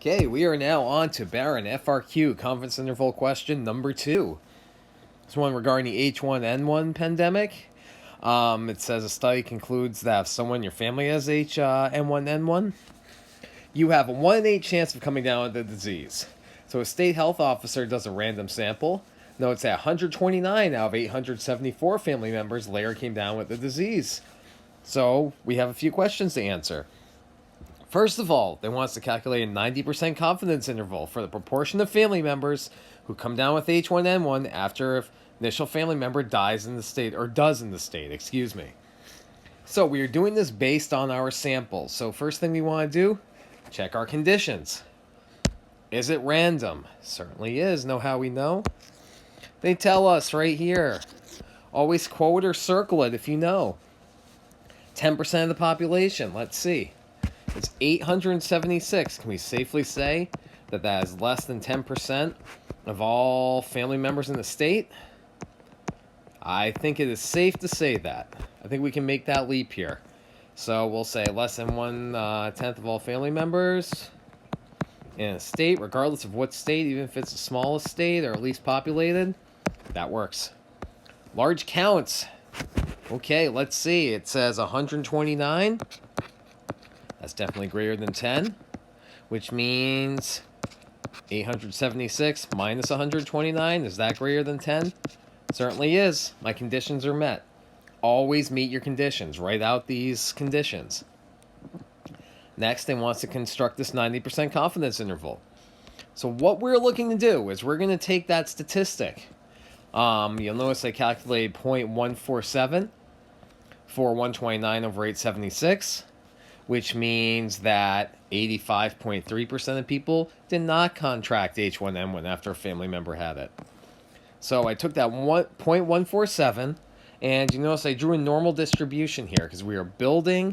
Okay, we are now on to Barron FRQ confidence interval question number 2. This one regarding the H1N1 pandemic. It says a study concludes that if someone in your family has H1N1, you have a 1 in 8 chance of coming down with the disease. So a state health officer does a random sample. Notes that 129 out of 874 family members later came down with the disease. So we have a few questions to answer. First of all, they want us to calculate a 90% confidence interval for the proportion of family members who come down with H1N1 after an initial family member dies in the state, or does in the state, excuse me. So we are doing this based on our samples. So first thing we want to do, check our conditions. Is it random? Certainly is. Know how we know? They tell us right here. Always quote or circle it if you know. 10% of the population. Let's see. It's 876. Can we safely say that that is less than 10% of all family members in the state? I think it is safe to say that. I think we can make that leap here. So we'll say less than 1/10 of all family members in a state, regardless of what state, even if it's the smallest state or least populated. That works. Large counts. Okay, let's see. It says 129. That's definitely greater than 10, which means 876 minus 129. Is that greater than 10? Certainly is. My conditions are met. Always meet your conditions. Write out these conditions. Next, they want us to construct this 90% confidence interval. So what we're looking to do is we're going to take that statistic. You'll notice I calculated 0.147 for 129 over 876. Which means that 85.3% of people did not contract H1N1 after a family member had it. So I took that 0.147, and you notice I drew a normal distribution here because we are building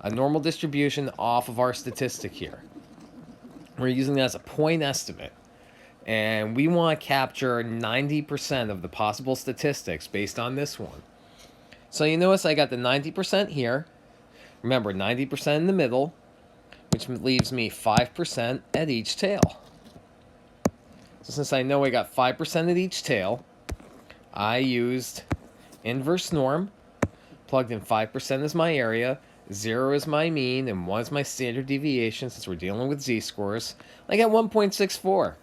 a normal distribution off of our statistic here. We're using that as a point estimate, and we want to capture 90% of the possible statistics based on this one. So you notice I got the 90% here. Remember, 90% in the middle, which leaves me 5% at each tail. So since I know I got 5% at each tail, I used inverse norm, plugged in 5% as my area, 0 is my mean, and 1 is my standard deviation since we're dealing with z-scores. I got 1.64,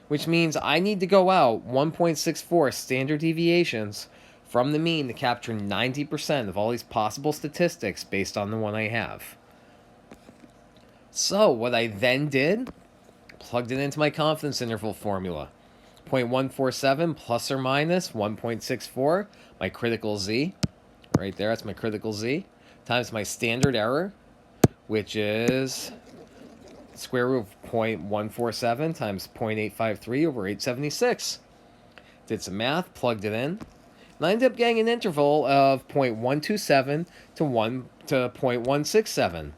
which means I need to go out 1.64 standard deviations from the mean to capture 90% of all these possible statistics based on the one I have. So what I then did, plugged it into my confidence interval formula. 0.147 plus or minus 1.64, my critical z. Right there, that's my critical z. Times my standard error, which is square root of 0.147 times 0.853 over 876. Did some math, plugged it in. And I ended up getting an interval of 0.127 to 0.167.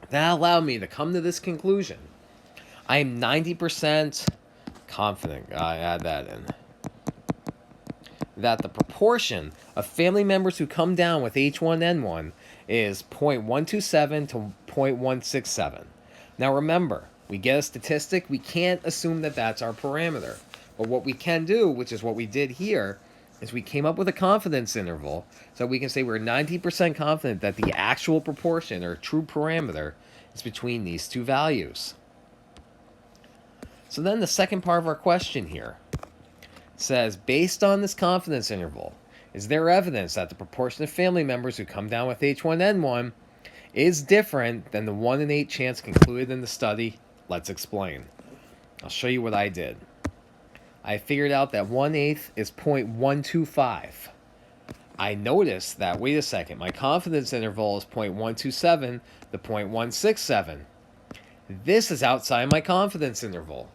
That allowed me to come to this conclusion. I am 90% confident, I add that in, that the proportion of family members who come down with H1N1 is 0.127 to 0.167. Now remember, we get a statistic, we can't assume that that's our parameter. But what we can do, which is what we did here, is we came up with a confidence interval so we can say we're 90% confident that the actual proportion or true parameter is between these two values. So then the second part of our question here says, based on this confidence interval, is there evidence that the proportion of family members who come down with H1N1 is different than the 1 in 8 chance concluded in the study? Let's explain. I'll show you what I did. I figured out that 1/8 is 0.125. I noticed that, wait a second, my confidence interval is 0.127 to 0.167. This is outside my confidence interval,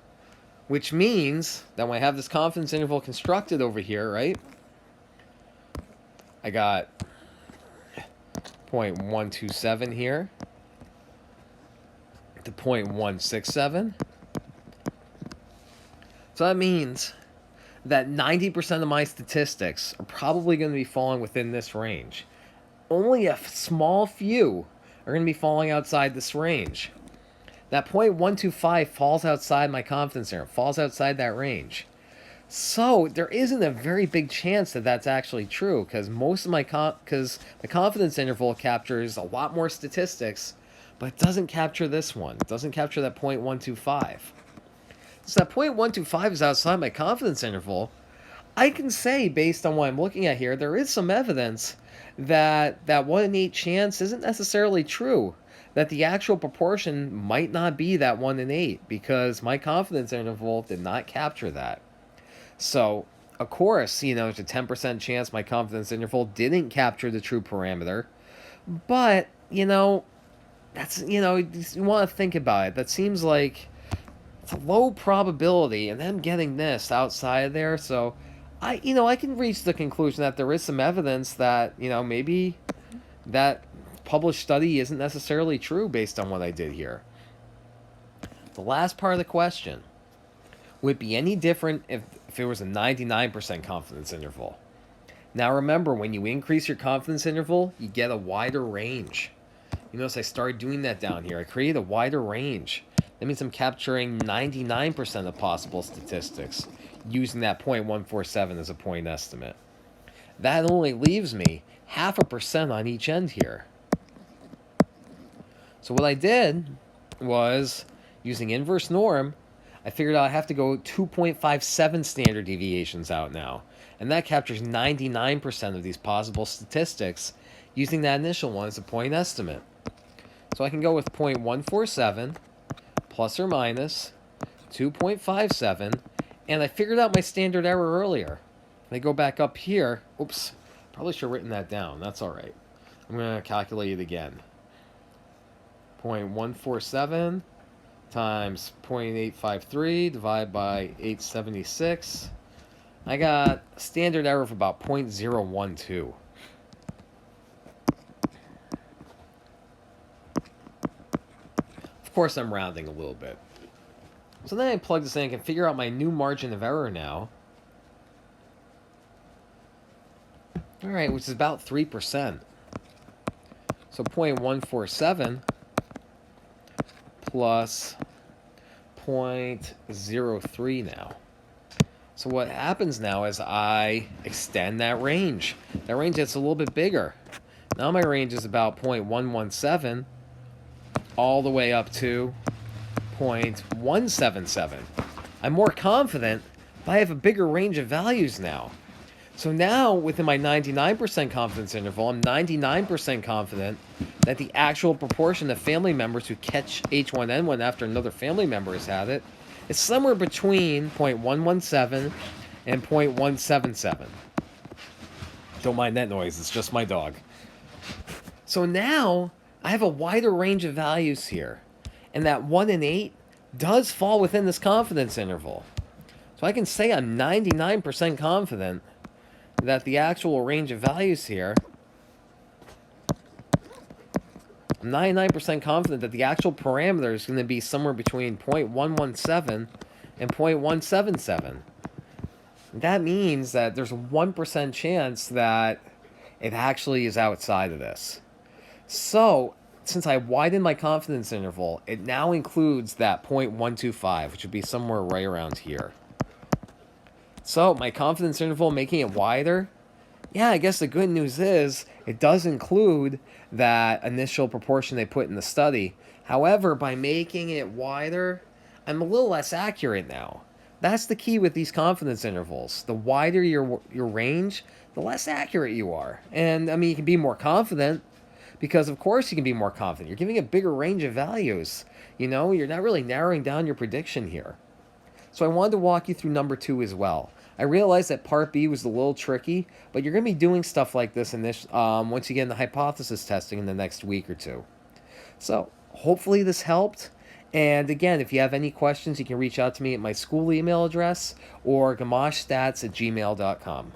which means that when I have this confidence interval constructed over here, right, I got 0.127 here to 0.167. So that means that 90% of my statistics are probably going to be falling within this range. Only a small few are going to be falling outside this range. That 0.125 falls outside my confidence interval, falls outside that range. So there isn't a very big chance that that's actually true, because most of my the confidence interval captures a lot more statistics, but it doesn't capture this one. It doesn't capture that 0.125. So that 0.125 is outside my confidence interval. I can say, based on what I'm looking at here, there is some evidence that that 1 in 8 chance isn't necessarily true. That the actual proportion might not be that 1 in 8, because my confidence interval did not capture that. So, of course, there's a 10% chance my confidence interval didn't capture the true parameter. But, that's, you want to think about it. That seems like it's a low probability, and them getting this outside of there. So, I can reach the conclusion that there is some evidence that, maybe that published study isn't necessarily true based on what I did here. The last part of the question: would it be any different if it was a 99% confidence interval? Now remember, when you increase your confidence interval, you get a wider range. You notice I started doing that down here. I created a wider range. That means I'm capturing 99% of possible statistics using that 0.147 as a point estimate. That only leaves me 0.5% on each end here. So what I did was, using inverse norm, I figured out I have to go 2.57 standard deviations out now. And that captures 99% of these possible statistics using that initial one as a point estimate. So I can go with 0.147 plus or minus 2.57, and I figured out my standard error earlier. And I go back up here. Oops, probably should have written that down. That's all right. I'm going to calculate it again. 0.147 times 0.853 divided by 876. I got a standard error of about 0.012. Of course, I'm rounding a little bit. So then I plug this in and can figure out my new margin of error now. Alright, which is about 3%. So 0.147 plus 0.03 now. So what happens now is I extend that range. That range gets a little bit bigger. Now my range is about 0.117 all the way up to 0.177. I'm more confident, but I have a bigger range of values now. So now, within my 99% confidence interval, I'm 99% confident that the actual proportion of family members who catch H1N1 after another family member has had it is somewhere between 0.117 and 0.177. Don't mind that noise, it's just my dog. So now, I have a wider range of values here. And that 1 in 8 does fall within this confidence interval. So I can say I'm 99% confident that the actual range of values here, I'm 99% confident that the actual parameter is going to be somewhere between 0.117 and 0.177. That means that there's a 1% chance that it actually is outside of this. So, since I widened my confidence interval, it now includes that 0.125, which would be somewhere right around here. So, my confidence interval, making it wider, yeah, I guess the good news is it does include that initial proportion they put in the study. However, by making it wider, I'm a little less accurate now. That's the key with these confidence intervals. The wider your range, the less accurate you are. And, I mean, you can be more confident, because, of course, you can be more confident. You're giving a bigger range of values. You're not really narrowing down your prediction here. So I wanted to walk you through number 2 as well. I realized that part B was a little tricky, but you're going to be doing stuff like this once you get into hypothesis testing in the next week or two. So hopefully this helped. And again, if you have any questions, you can reach out to me at my school email address or gamashstats@gmail.com.